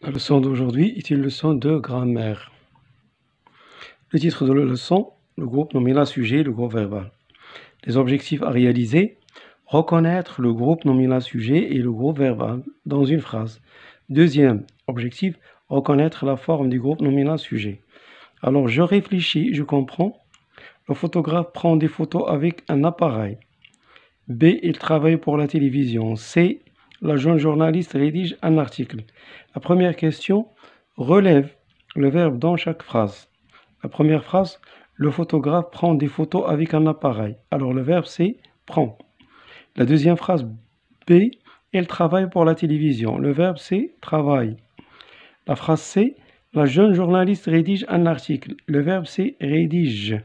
La leçon d'aujourd'hui est une leçon de grammaire. Le titre de la leçon, le groupe nominal sujet, le groupe verbal. Les objectifs à réaliser, reconnaître le groupe nominal sujet et le groupe verbal dans une phrase. Deuxième objectif, reconnaître la forme du groupe nominal sujet. Alors je réfléchis, je comprends. Le photographe prend des photos avec un appareil. B, il travaille pour la télévision. C, la jeune journaliste rédige un article. La première question, relève le verbe dans chaque phrase. La première phrase, le photographe prend des photos avec un appareil. Alors le verbe c'est prend. La deuxième phrase, B, elle travaille pour la télévision. Le verbe c'est travaille. La phrase C, la jeune journaliste rédige un article. Le verbe c'est rédige.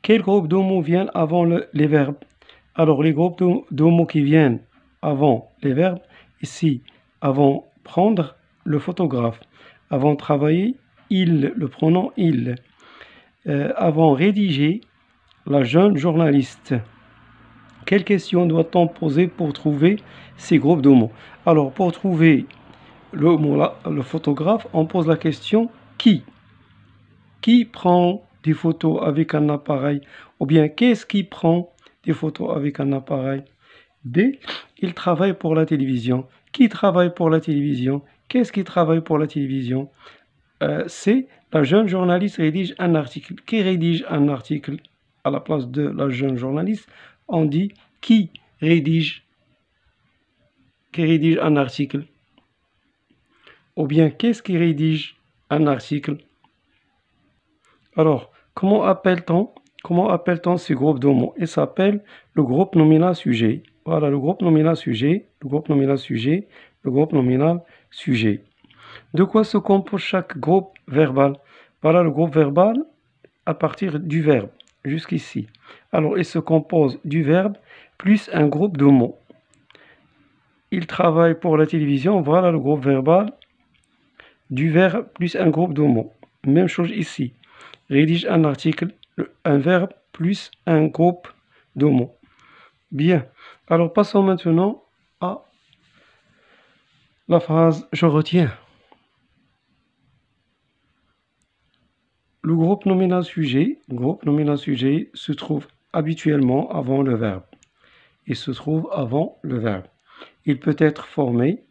Quel groupe de mots viennent avant les verbes? Alors, les groupes de mots qui viennent avant les verbes, ici, avant prendre, le photographe. Avant travailler, il, le pronom il. Avant rédiger, la jeune journaliste. Quelle question doit-on poser pour trouver ces groupes de mots? Alors, pour trouver le mot là, le photographe, on pose la question qui? Qui prend des photos avec un appareil? Ou bien, qu'est-ce qui prend des photos avec un appareil? B, il travaille pour la télévision. Qui travaille pour la télévision? Qu'est-ce qui travaille pour la télévision? C, la jeune journaliste rédige un article. Qui rédige un article? À la place de la jeune journaliste, on dit qui rédige un article. Ou bien, qu'est-ce qui rédige un article? Alors, comment appelle-t-on ce groupe de mots? Il s'appelle le groupe nominal sujet. Voilà, le groupe nominal sujet, le groupe nominal sujet, le groupe nominal sujet. De quoi se compose chaque groupe verbal? Voilà le groupe verbal à partir du verbe, jusqu'ici. Alors, il se compose du verbe plus un groupe de mots. Il travaille pour la télévision, voilà le groupe verbal du verbe plus un groupe de mots. Même chose ici. Rédige un article, un verbe plus un groupe de mots. Bien. Alors, passons maintenant à la phrase « Je retiens ». Le groupe nominal sujet se trouve habituellement avant le verbe. Il se trouve avant le verbe. Il peut être formé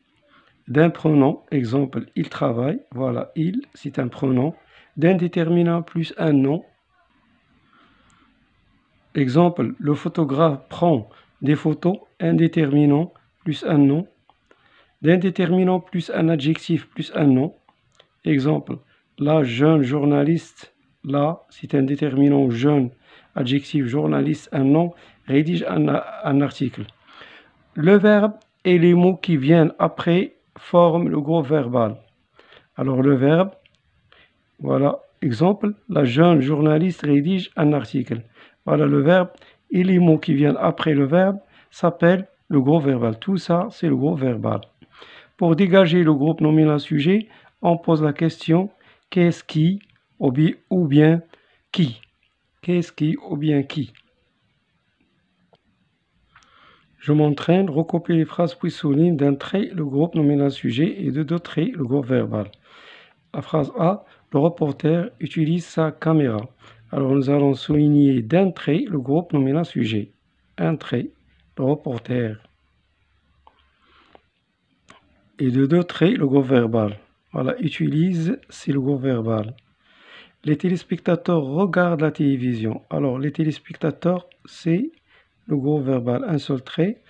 d'un pronom, exemple « il travaille », voilà « il », c'est un pronom, d'un déterminant plus un nom. Exemple, le photographe prend des photos, un déterminant plus un nom, d'un déterminant plus un adjectif plus un nom. Exemple, la jeune journaliste, là, c'est un déterminant jeune, adjectif journaliste, un nom, rédige un article. Le verbe et les mots qui viennent après forment le groupe verbal. Alors le verbe, voilà, exemple, la jeune journaliste rédige un article. Voilà le verbe et les mots qui viennent après le verbe s'appellent le groupe verbal. Tout ça, c'est le groupe verbal. Pour dégager le groupe nominal sujet, on pose la question qu'est-ce qui ou bien qui? Qu'est-ce qui ou bien qui? Je m'entraîne, recopier les phrases puis souligne d'un trait le groupe nominal sujet et de deux traits le groupe verbal. La phrase A, le reporter utilise sa caméra. Alors nous allons souligner d'un trait le groupe nominal sujet. Un trait, le reporter. Et de deux traits le groupe verbal. Voilà, utilise, c'est le groupe verbal. Les téléspectateurs regardent la télévision. Alors les téléspectateurs, c'est le groupe verbal. Un seul trait.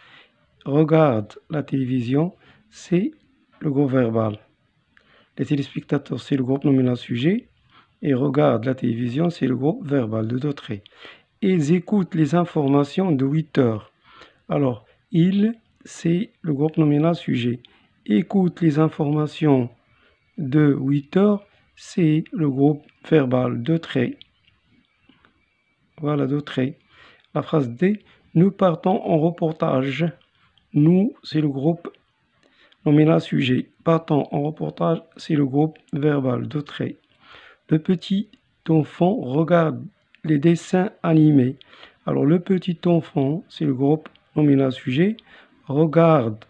Regarde la télévision, c'est le groupe verbal. Les téléspectateurs, c'est le groupe nominal sujet. Et regarde la télévision, c'est le groupe verbal de deux traits. Ils écoutent les informations de 8 heures. Alors, ils, c'est le groupe nominal sujet. Écoute les informations de 8 heures, c'est le groupe verbal de traits. Voilà, deux traits. La phrase D, nous partons en reportage. Nous, c'est le groupe nominal sujet. Partons en reportage, c'est le groupe verbal de traits. Le petit enfant regarde les dessins animés. Alors, le petit enfant, c'est le groupe nominal sujet. Regarde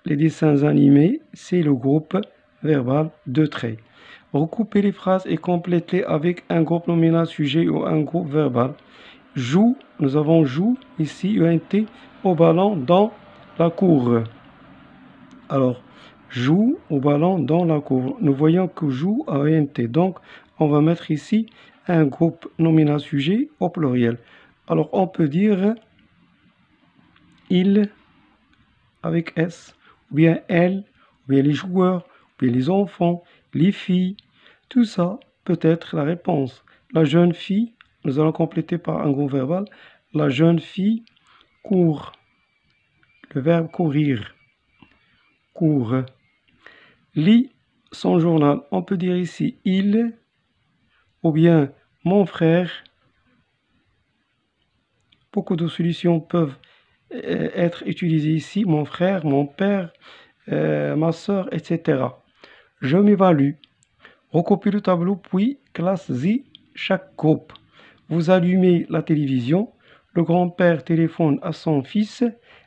les dessins animés, c'est le groupe verbal de traits. Recoupez les phrases et complétez-les avec un groupe nominal sujet ou un groupe verbal. Joue, nous avons joue ici, UNT, au ballon dans la cour. Alors, joue au ballon dans la cour. Nous voyons que joue a ENT. Donc, on va mettre ici un groupe nominal sujet au pluriel. Alors, on peut dire il avec S, ou bien elle, ou bien les joueurs, ou bien les enfants, les filles. Tout ça peut être la réponse. La jeune fille, nous allons compléter par un groupe verbal. La jeune fille court. Le verbe courir. Court. Lit son journal. On peut dire ici il, ou bien mon frère. Beaucoup de solutions peuvent être utilisées ici. Mon frère, mon père, ma soeur, etc. Je m'évalue. Recopiez le tableau, puis classez chaque groupe. Vous allumez la télévision. Le grand-père téléphone à son fils.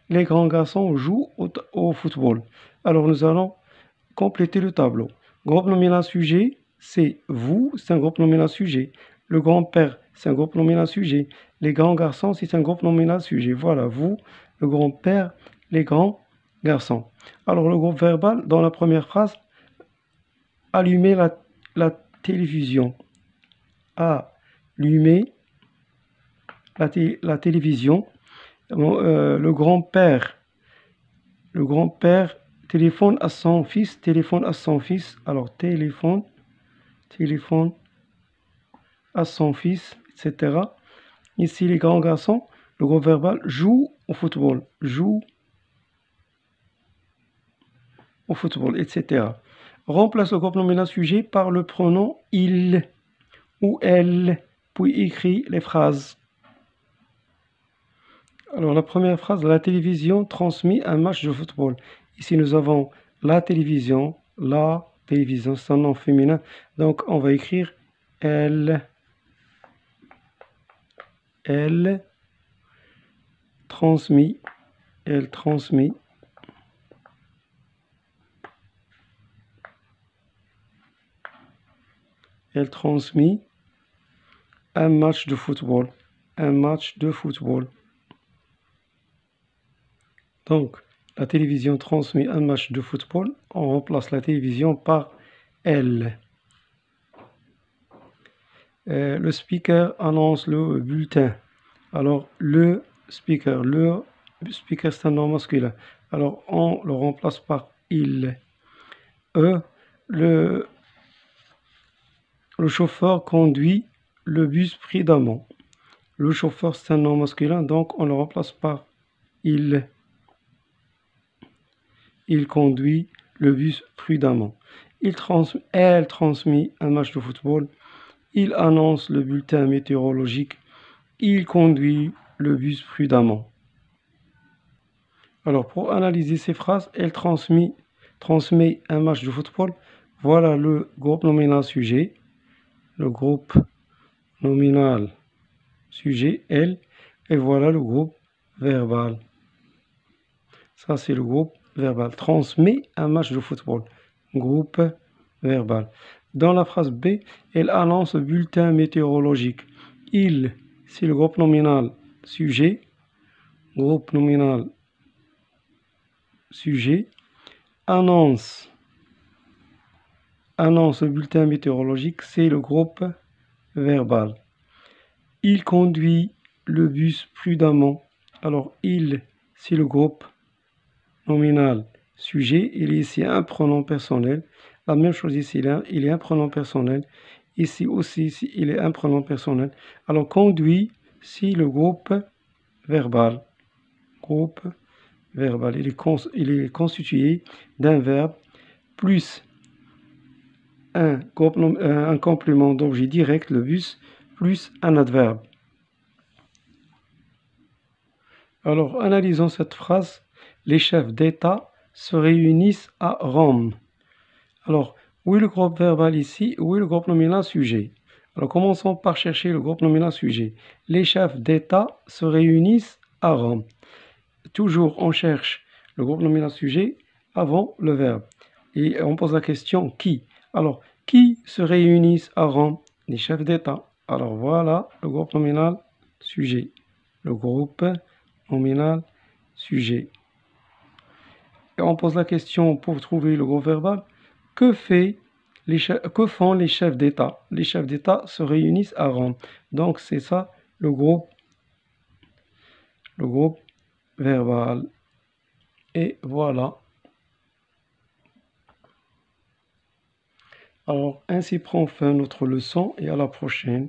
Les grands garçons jouent au football. Alors nous allons compléter le tableau. Groupe nominal sujet, c'est vous, c'est un groupe nominal sujet. Le grand-père, c'est un groupe nominal sujet. Les grands garçons, c'est un groupe nominal sujet. Voilà, vous, le grand-père, les grands garçons. Alors le groupe verbal, dans la première phrase, allumer la télévision. Allumer la télévision. Le grand-père téléphone à son fils, alors téléphone à son fils, etc. Ici, les grands garçons, le groupe verbal joue au football, etc. Remplace le groupe nominal sujet par le pronom il ou elle, puis écrit les phrases. Alors, la première phrase, la télévision transmet un match de football. Ici, nous avons la télévision, c'est un nom féminin. Donc, on va écrire elle transmet un match de football. Donc, la télévision transmet un match de football. On remplace la télévision par elle. Le speaker annonce le bulletin. Alors, le speaker c'est un nom masculin. Alors, on le remplace par il. Le chauffeur conduit le bus prudemment. Le chauffeur, c'est un nom masculin, donc on le remplace par il. Il conduit le bus prudemment. Elle transmet un match de football. Il annonce le bulletin météorologique. Il conduit le bus prudemment. Alors, pour analyser ces phrases, elle transmet un match de football. Voilà le groupe nominal sujet. Le groupe nominal sujet, elle. Et voilà le groupe verbal. Ça, c'est le groupe verbal. Transmet un match de football. Groupe verbal. Dans la phrase B, elle annonce le bulletin météorologique. Il, c'est le groupe nominal sujet. Groupe nominal sujet. Annonce le bulletin météorologique, c'est le groupe verbal. Il conduit le bus prudemment. Alors, il, c'est le groupe nominal sujet. Il est ici un pronom personnel. La même chose ici, il est un pronom personnel. Ici aussi, il est un pronom personnel. Alors, conduit, c'est le groupe verbal. Groupe verbal. Il est constitué d'un verbe plus un complément d'objet direct, le bus, plus un adverbe. Alors, analysons cette phrase. Les chefs d'État se réunissent à Rome. Alors, où est le groupe verbal ici? Où est le groupe nominal sujet? Alors, commençons par chercher le groupe nominal sujet. Les chefs d'État se réunissent à Rome. Toujours, on cherche le groupe nominal sujet avant le verbe. Et on pose la question qui? Alors, qui se réunissent à Rome? Les chefs d'État. Alors voilà le groupe nominal sujet. Le groupe nominal sujet. Et on pose la question pour trouver le groupe verbal. Que font les chefs d'État? Les chefs d'État se réunissent à Rome. Donc c'est ça le groupe verbal. Et voilà. Alors ainsi prend fin notre leçon et à la prochaine.